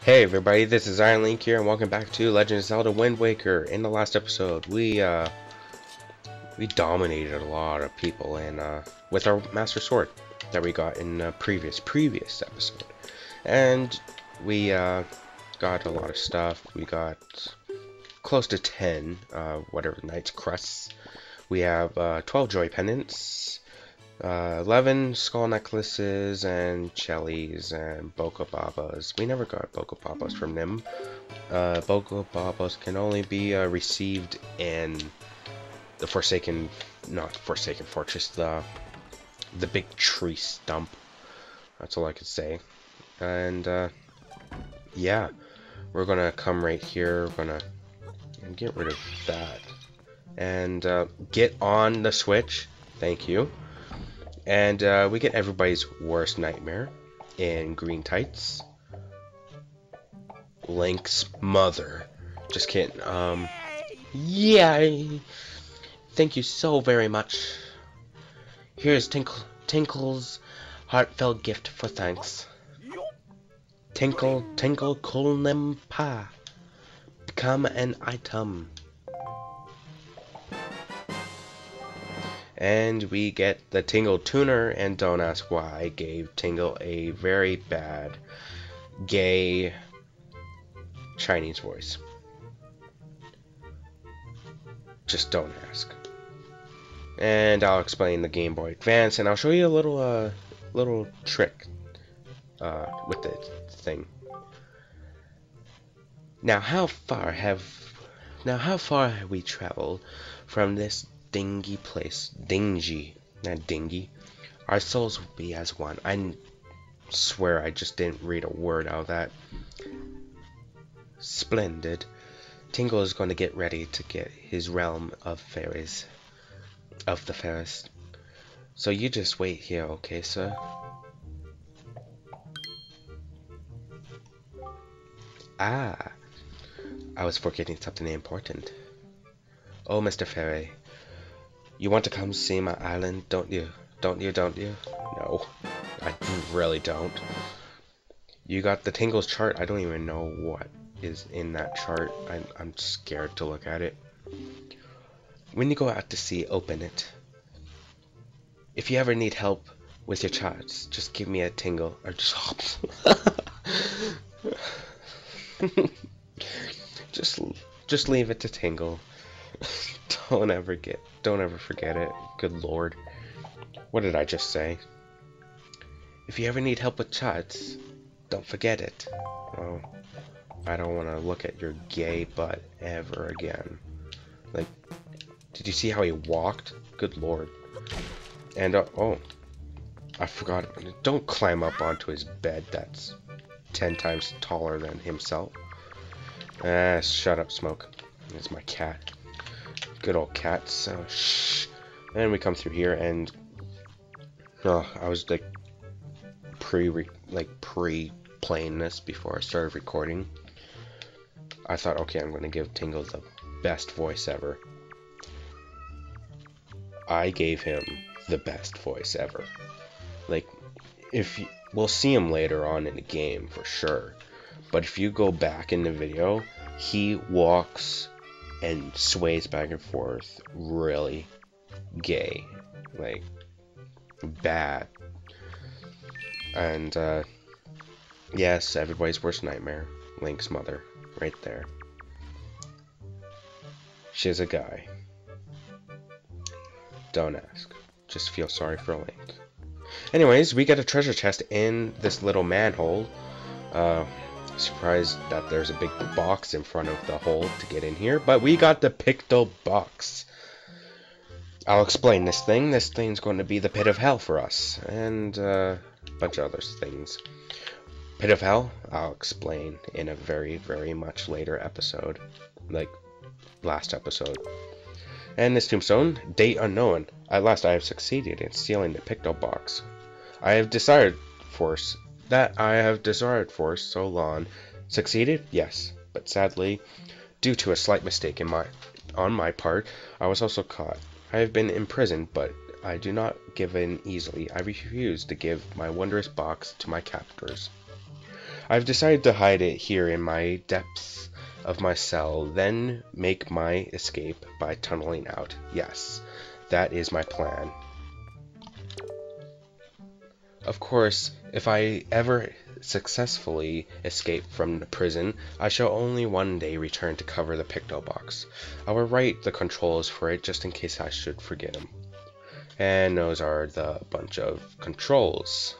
Hey everybody, this is Iron Link here, and welcome back to Legend of Zelda Wind Waker. In the last episode, we dominated a lot of people, and with our Master Sword that we got in a previous episode, and we got a lot of stuff. We got close to 10 whatever Knight's Crusts. We have 12 Joy Pendants, 11 skull necklaces and jellies and Bokobabas. We never got Bokobabas from them. Bokobabas can only be received in the not Forsaken Fortress, the big tree stump. That's all I can say. And yeah, we're gonna come right here. We're gonna get rid of that and get on the Switch. Thank you. And we get everybody's worst nightmare in green tights. Link's mother. Just kidding. Yeah. Thank you so very much. Here's Tinkle's heartfelt gift for thanks. Tingle Kulnempa. Become an item. And we get the Tingle tuner, and don't ask why I gave Tingle a very bad, gay Chinese voice. Just don't ask. And I'll explain the Game Boy Advance, and I'll show you a little trick with the thing. Now how far have we traveled from this dingy place? Dingy, not dingy. Our souls will be as one. I swear I just didn't read a word out of that. Splendid. Tingle is going to get ready to get his realm of fairies, of the fairest. So you just wait here, okay, sir? Ah, I was forgetting something important. Oh, Mr. Fairy. You want to come see my island, don't you? Don't you? No, I really don't. You got the Tingles chart. I don't even know what is in that chart. I'm scared to look at it. When you go out to sea, open it. If you ever need help with your charts, just give me a tingle. Or just... just leave it to Tingle. Don't ever forget it. Good lord. What did I just say? If you ever need help with charts, don't forget it. Oh, I don't want to look at your gay butt ever again. Like, did you see how he walked? Good lord. And oh, I forgot. Don't climb up onto his bed. That's 10 times taller than himself. Shut up, Smoke. It's my cat. Good old cats. So, shh. And we come through here, and I was like pre-playing this before I started recording. I thought, okay, I'm going to give Tingle the best voice ever. I gave him the best voice ever. Like, we'll see him later on in the game for sure. But if you go back in the video, he walks and sways back and forth really gay, like bad. And yes, everybody's worst nightmare, Link's mother, right there. She's a guy. Don't ask. Just feel sorry for Link. Anyways, we get a treasure chest in this little manhole. Surprised that there's a big box in front of the hole to get in here, but we got the Pictobox. I'll explain this thing. This thing's going to be the pit of hell for us, and a bunch of other things. Pit of hell, I'll explain in a very, very much later episode, like last episode. And this tombstone, date unknown. At last I have succeeded in stealing the Pictobox. I have desired for so long. Succeeded? Yes, but sadly, due to a slight mistake on my part, I was also caught. I have been imprisoned, but I do not give in easily. I refuse to give my wondrous box to my captors. I've decided to hide it here in my depths of my cell, then make my escape by tunneling out. Yes, that is my plan. Of course, if I ever successfully escape from the prison, I shall only one day return to cover the Pictobox. I will write the controls for it just in case I should forget them. And those are the bunch of controls.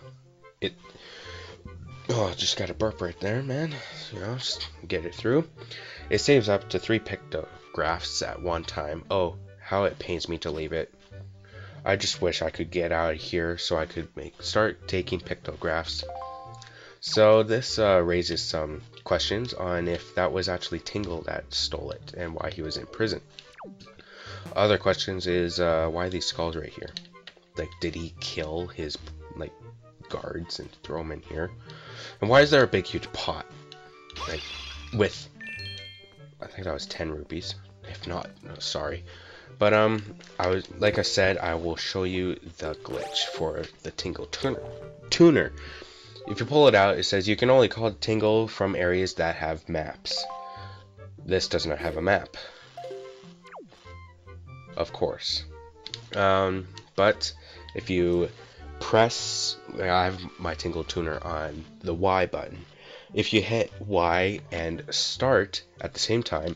Oh, just got a burp right there, man. You know, just get it through. It saves up to 3 pictographs at one time. Oh, how it pains me to leave it. I just wish I could get out of here so I could start taking pictographs. So this raises some questions on if that was actually Tingle that stole it and why he was in prison. Other questions is why these skulls right here? Like, did he kill his guards and throw them in here? And why is there a big huge pot? Like, with, I think that was 10 rupees. If not, no, sorry. But like I said, I will show you the glitch for the Tingle tuner. If you pull it out, it says you can only call Tingle from areas that have maps. This does not have a map, of course. But if you press, I have my Tingle tuner on the Y button. If you hit Y and start at the same time,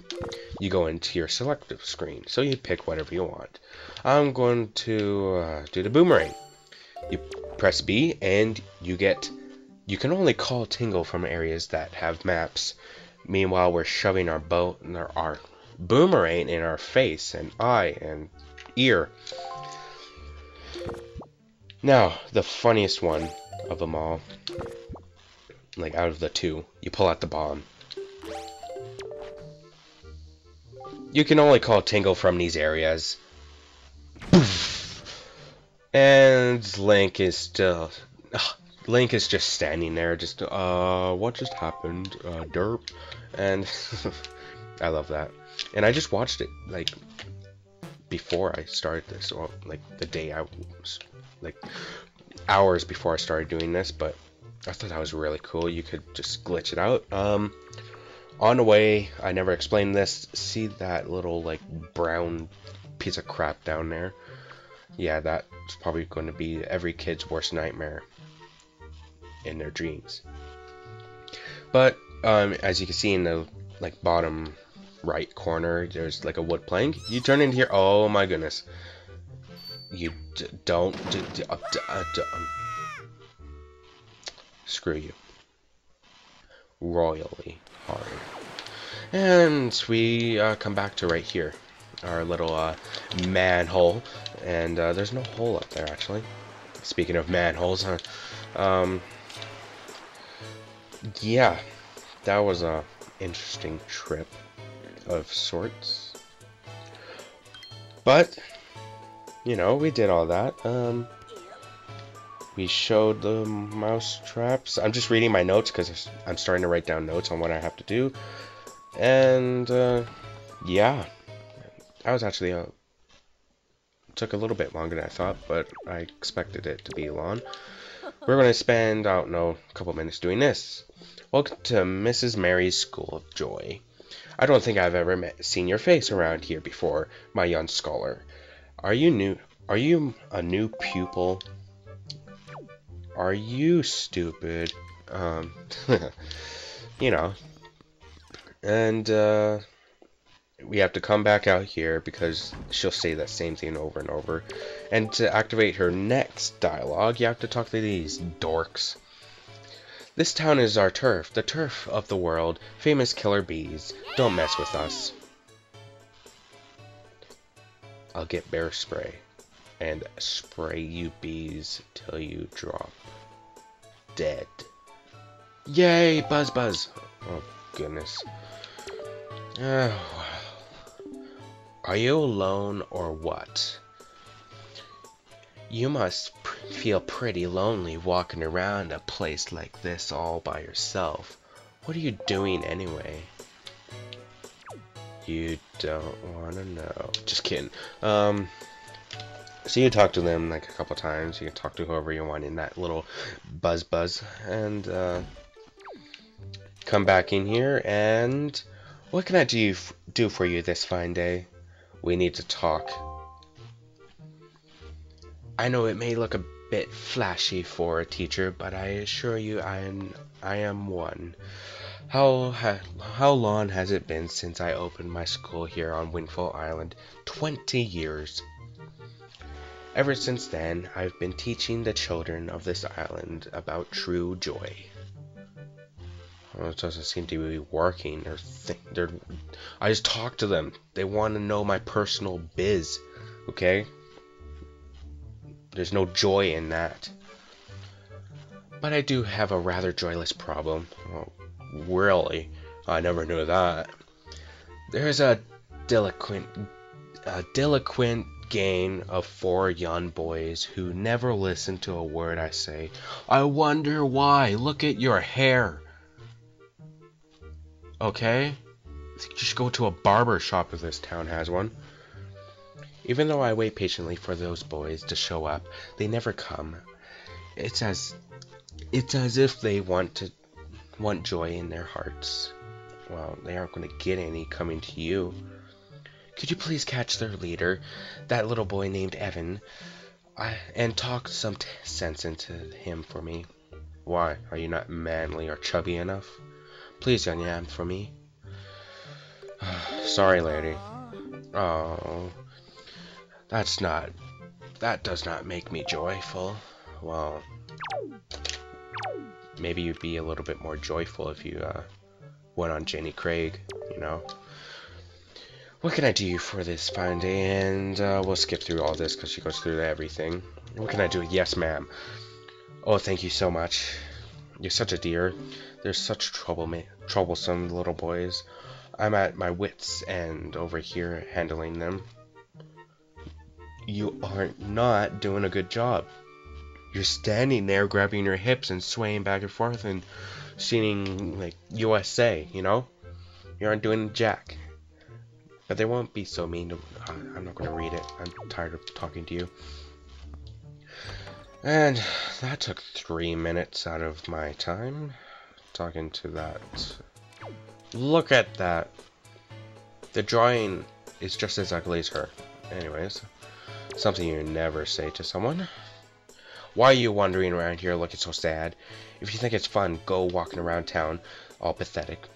you go into your selective screen. So you pick whatever you want. I'm going to do the boomerang. You press B and you can only call Tingle from areas that have maps. Meanwhile, we're shoving our boomerang in our face and eye and ear. Now, the funniest one of them all, like out of the two, you pull out the bomb. You can only call Tingle from these areas. And Link is still... Link is just standing there, just, what just happened? Derp. And I love that. And I just watched it, like, before I started this, or, like, the day I was, like, hours before I started doing this, but I thought that was really cool. You could just glitch it out. On the way, I never explained this. See that little, like, brown piece of crap down there? Yeah, that's probably going to be every kid's worst nightmare in their dreams. But, as you can see in the, like, bottom right corner, there's, like, a wood plank. You turn into here. Oh, my goodness. You don't... Screw you. Royally hard. And we come back to right here. Our little manhole. And there's no hole up there, actually. Speaking of manholes, huh? Yeah. That was a interesting trip of sorts. But, you know, we did all that. We showed the mouse traps. I'm just reading my notes because I'm starting to write down notes on what I have to do. And, yeah. That was actually took a little bit longer than I thought, but I expected it to be long. We're going to spend, I don't know, a couple minutes doing this. Welcome to Mrs. Mary's School of Joy. I don't think I've ever seen your face around here before, my young scholar. Are you a new pupil? Are you stupid? You know. And, we have to come back out here because she'll say that same thing over and over. And to activate her next dialogue, you have to talk to these dorks. This town is our turf, the turf of the world, famous killer bees. Don't mess with us. I'll get bear spray and spray you bees till you drop dead. Yay, buzz buzz. Oh, goodness. Are you alone or what? You must feel pretty lonely walking around a place like this all by yourself. What are you doing anyway? You don't want to know. Just kidding. So you talk to them like a couple times. You can talk to whoever you want in that little buzz, and come back in here, and what can I do for you this fine day? We need to talk. I know it may look a bit flashy for a teacher, but I assure you I am one. How long has it been since I opened my school here on Windfall Island? 20 years. Ever since then, I've been teaching the children of this island about true joy. Well, it doesn't seem to be working. I just talk to them. They want to know my personal biz, okay? There's no joy in that. But I do have a rather joyless problem. Oh, really? I never knew that. There's a delinquent gang of 4 young boys who never listen to a word I say. I wonder why. Look at your hair. Okay? I think you should go to a barber shop if this town has one. Even though I wait patiently for those boys to show up, they never come. It's as if they want joy in their hearts. Well, they aren't going to get any coming to you. Could you please catch their leader, that little boy named Evan, and talk some sense into him for me? Why? Are you not manly or chubby enough? Please, young man, for me. Sorry, lady. Oh, that does not make me joyful. Well, maybe you'd be a little bit more joyful if you went on Jenny Craig, you know. What can I do for this fine day? And we'll skip through all this because she goes through everything. What can I do? Yes, ma'am. Oh, thank you so much. You're such a dear. They're such troublesome little boys. I'm at my wits' end over here handling them. You are not doing a good job. You're standing there grabbing your hips and swaying back and forth and singing like USA, you know? You aren't doing jack. But they won't be so mean. I'm not going to read it. I'm tired of talking to you. And that took 3 minutes out of my time talking to that. Look at that. The drawing is just as ugly as her. Anyways, something you never say to someone. Why are you wandering around here looking so sad? If you think it's fun, go walking around town all pathetic.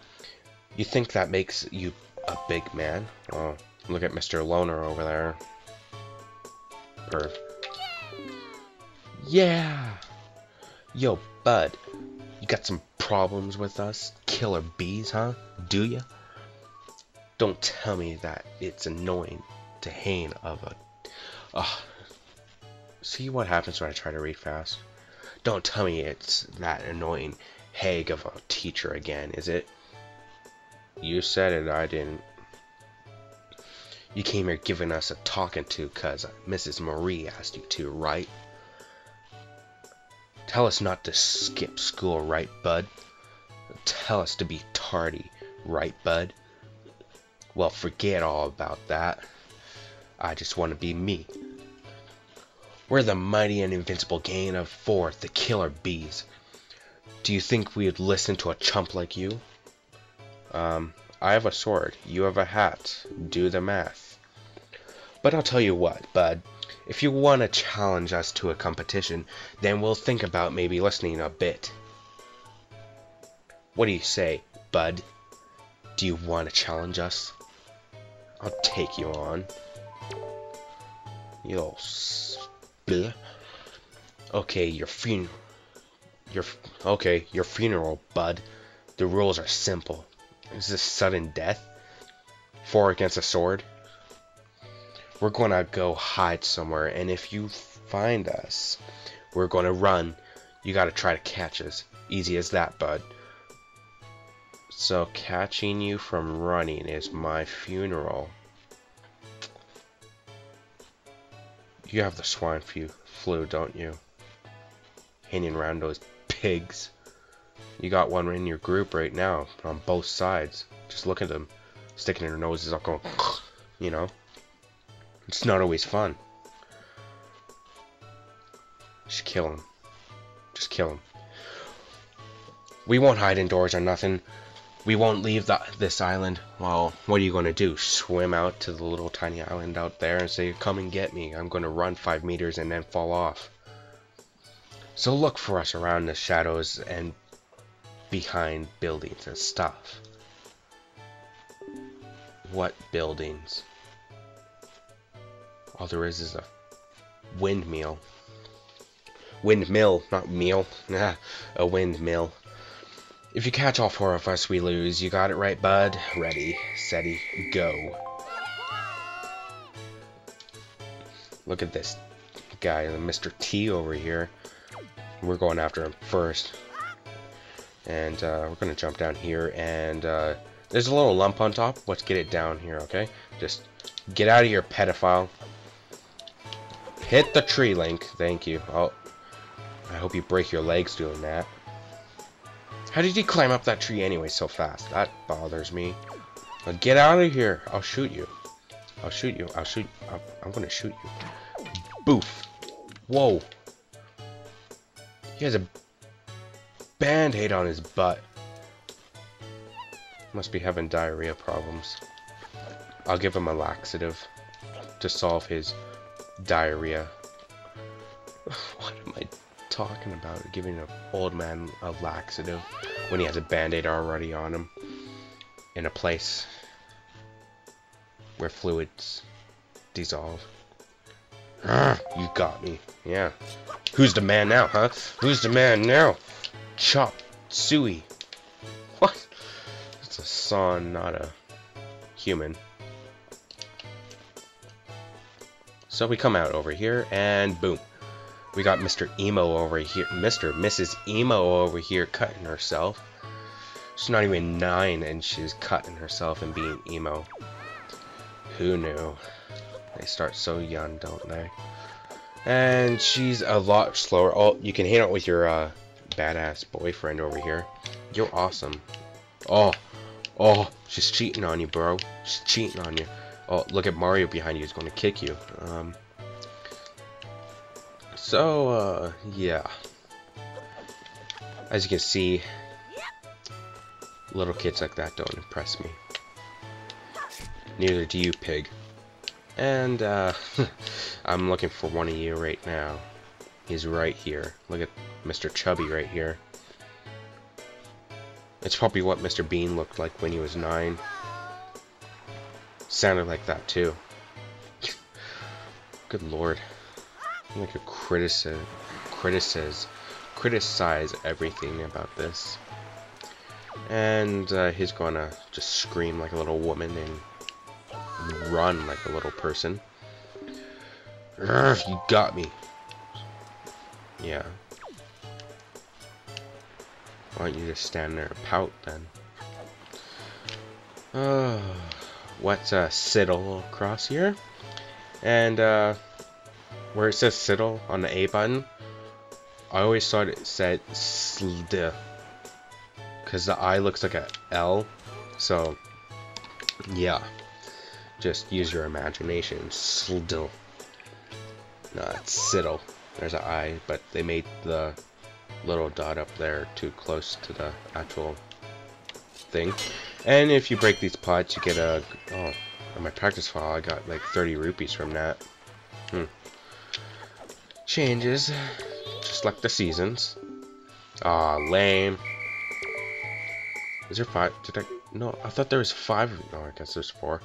You think that makes you a big man? Oh, look at Mr. Loner over there. Perv. Yeah! Yo, bud. You got some problems with us? Killer bees, huh? Do ya? Don't tell me that it's annoying to hang of a... See what happens when I try to read fast? Don't tell me it's that annoying hag of a teacher again, is it? You said it, I didn't. You came here giving us a talking to cause Mrs. Marie asked you to, right? Tell us not to skip school, right, bud? Tell us to be tardy, right, bud? Well, forget all about that. I just want to be me. We're the mighty and invincible gang of 4, the killer bees. Do you think we'd listen to a chump like you? I have a sword. You have a hat. Do the math. But I'll tell you what, bud. If you want to challenge us to a competition, then we'll think about maybe listening a bit. What do you say, bud? Do you want to challenge us? I'll take you on. You'll split. Okay, your funeral, bud. The rules are simple. Is this sudden death? 4 against a sword? We're gonna go hide somewhere, and if you find us, we're gonna run. You gotta try to catch us. Easy as that, bud. So catching you from running is my funeral. You have the swine flu, don't you? Hanging around those pigs. You got one in your group right now, on both sides. Just look at them, sticking their noses up going, you know. It's not always fun. Just kill him. Just kill him. We won't hide indoors or nothing. We won't leave this island. Well, what are you going to do? Swim out to the little tiny island out there and say, come and get me. I'm going to run 5 meters and then fall off. So look for us around the shadows and behind buildings and stuff. What buildings? All there is a windmill. Windmill, not meal. Nah, a windmill. If you catch all 4 of us, we lose. You got it right, bud? Ready, steady, go. Look at this guy, Mr. T over here. We're going after him first. And we're going to jump down here. And there's a little lump on top. Let's get it down here, okay? Just get out of here, pedophile. Hit the tree, Link. Thank you. Oh, I hope you break your legs doing that. How did he climb up that tree anyway so fast? That bothers me. Now get out of here. I'll shoot you. I'll shoot you. I'm gonna shoot you. Boof. Whoa. He has a band-aid on his butt. Must be having diarrhea problems. I'll give him a laxative to solve his diarrhea. What am I talking about? Giving an old man a laxative when he has a band-aid already on him in a place where fluids dissolve. You got me. Yeah. Who's the man now, huh? Who's the man now? Chop suey. What? It's a son, not a human. So we come out over here and boom. We got Mr. Emo over here, Mrs. Emo over here cutting herself. She's not even 9 and she's cutting herself and being emo. Who knew? They start so young, don't they? And she's a lot slower. Oh, you can hang out with your badass boyfriend over here. You're awesome. Oh, she's cheating on you, bro. She's cheating on you. Oh, look at Mario behind you. He's going to kick you. Yeah. As you can see, little kids like that don't impress me. Neither do you, pig. And, I'm looking for one of you right now. He's right here. Look at Mr. Chubby right here. It's probably what Mr. Bean looked like when he was 9. Sounded like that, too. Good lord. I'm like a criticize everything about this. And he's gonna just scream like a little woman and run like a little person. Urgh, you got me. Yeah. Why don't you just stand there and pout then? What's Siddle across here? And where it says Siddle on the A button, I always thought it said SLD, because the I looks like a L. So yeah, just use your imagination. SLD. No, it's Siddle. There's an I, but they made the little dot up there too close to the actual thing. And if you break these pots, you get a... Oh, on my practice file, I got like 30 rupees from that. Changes. Just like the seasons. Aw, lame. Is there 5? Did I... No, I thought there was 5. No, I guess there's 4.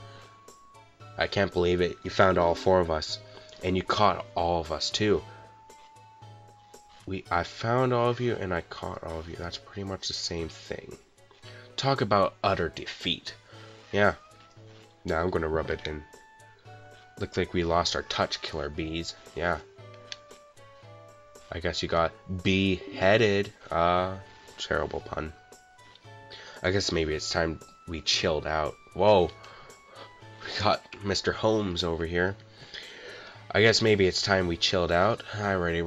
I can't believe it. You found all 4 of us. And you caught all of us, too. I found all of you, and I caught all of you. That's pretty much the same thing. Talk about utter defeat. Yeah. Now I'm gonna rub it in. Looks like we lost our touch killer bees. Yeah. I guess you got beheaded. Terrible pun. I guess maybe it's time we chilled out. Whoa. We got Mr. Holmes over here. I guess maybe it's time we chilled out. I already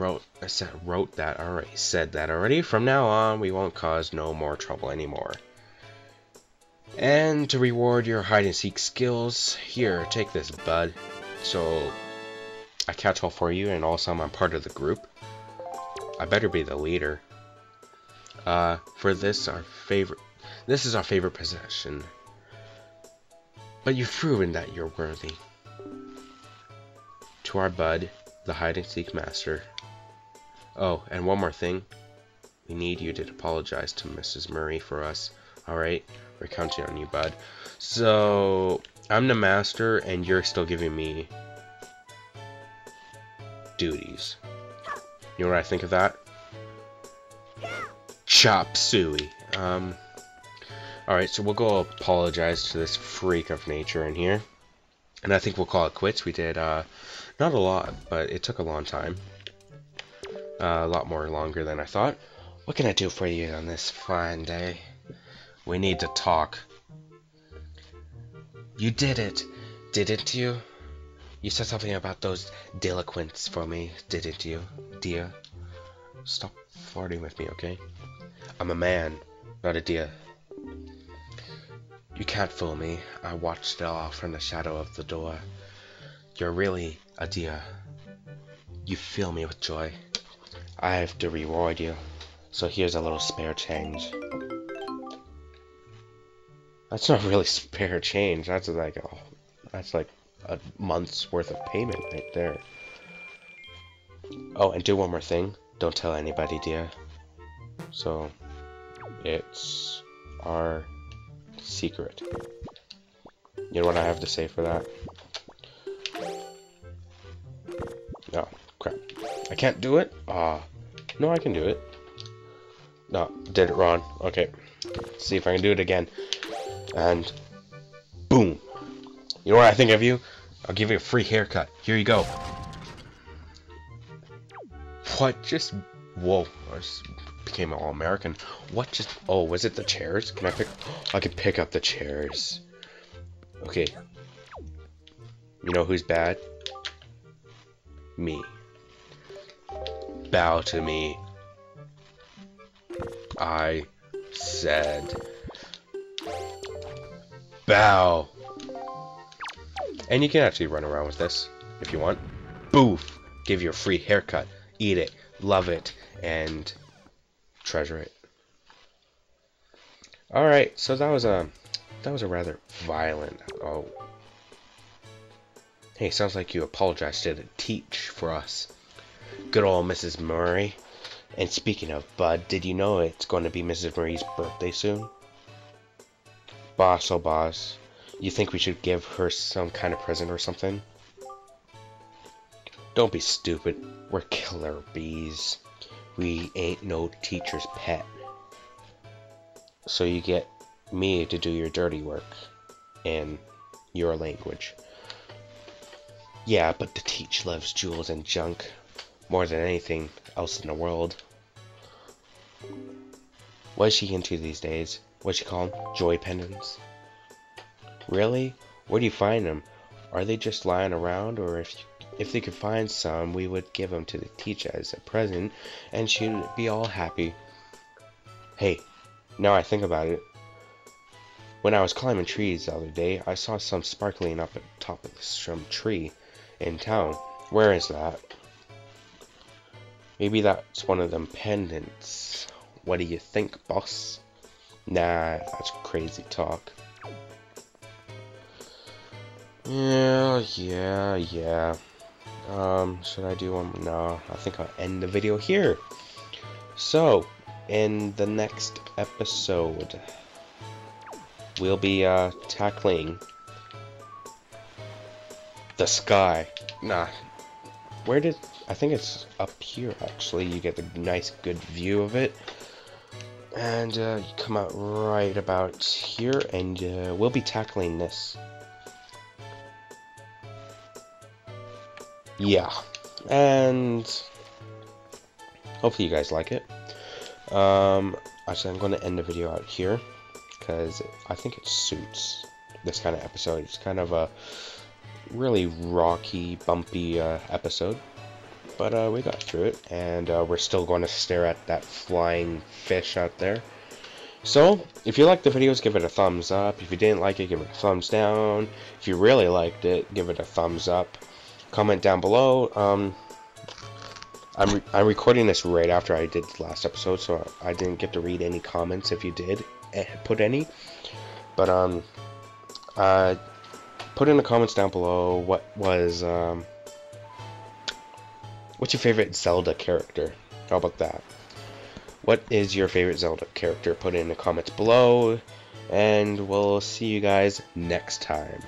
said that already. From now on, we won't cause no more trouble anymore. And to reward your hide-and-seek skills, here, take this, bud. So, I catch all 4 of you, and also I'm part of the group. I better be the leader. For this, this is our favorite possession. But you've proven that you're worthy. To our bud, the hide-and-seek master. Oh, and one more thing. We need you to apologize to Mrs. Murray for us. Alright? We're counting on you, bud. So, I'm the master, and you're still giving me duties. You know what I think of that? Chop suey. Alright, so we'll go apologize to this freak of nature in here. And I think we'll call it quits. We did, not a lot, but it took a long time. A lot more longer than I thought. What can I do for you on this fine day? We need to talk. You did it, didn't you? You said something about those delinquents for me, didn't you, dear? Stop flirting with me, okay? I'm a man, not a deer. You can't fool me. I watched it all from the shadow of the door. You're really a dear. You fill me with joy. I have to reward you. So here's a little spare change. That's not really spare change. That's like a month's worth of payment right there. Oh, and do one more thing. Don't tell anybody, dear. So, it's our secret. You know what I have to say for that? No, crap. I can't do it? No, I can do it. No, did it wrong. Okay. Let's see if I can do it again. And boom. You know what I think of you? I'll give you a free haircut. Here you go. What just... Whoa. I just became all American. What just... Oh, was it the chairs? Can I pick... I can pick up the chairs. Okay. You know who's bad? Me. Bow to me. I said... Bow. And you can actually run around with this if you want. Boof. Give you a free haircut. Eat it. Love it. And treasure it. Alright, so that was a rather violent... Oh. Hey, sounds like you apologized to the teach for us. Good old Mrs. Murray. And speaking of Bud, did you know it's going to be Mrs. Murray's birthday soon? Boss, oh boss. You think we should give her some kind of present or something? Don't be stupid. We're killer bees. We ain't no teacher's pet. So you get me to do your dirty work in your language. Yeah, but the teach loves jewels and junk more than anything else in the world. What is she into these days? What you call them? Joy pendants? Really? Where do you find them? Are they just lying around, or if they could find some, we would give them to the teacher as a present, and she'd be all happy. Hey, now I think about it. When I was climbing trees the other day, I saw some sparkling up at the top of some tree in town. Where is that? Maybe that's one of them pendants. What do you think, boss? Nah, that's crazy talk. Yeah. Should I do one? No, I think I'll end the video here. So, in the next episode, we'll be tackling the sky. Nah, I think it's up here actually. You get a nice good view of it. And you come out right about here, and we'll be tackling this. Yeah, and hopefully you guys like it. Actually, I'm going to end the video out here because I think it suits this kind of episode. It's kind of a really rocky, bumpy episode, but we got through it, and we're still going to stare at that flying fish out there. So, if you liked the videos, give it a thumbs up. If you didn't like it, give it a thumbs down. If you really liked it, give it a thumbs up. Comment down below. I'm recording this right after I did the last episode, so I didn't get to read any comments if you did put any. But put in the comments down below what's your favorite Zelda character? How about that? What is your favorite Zelda character? Put it in the comments below, and we'll see you guys next time.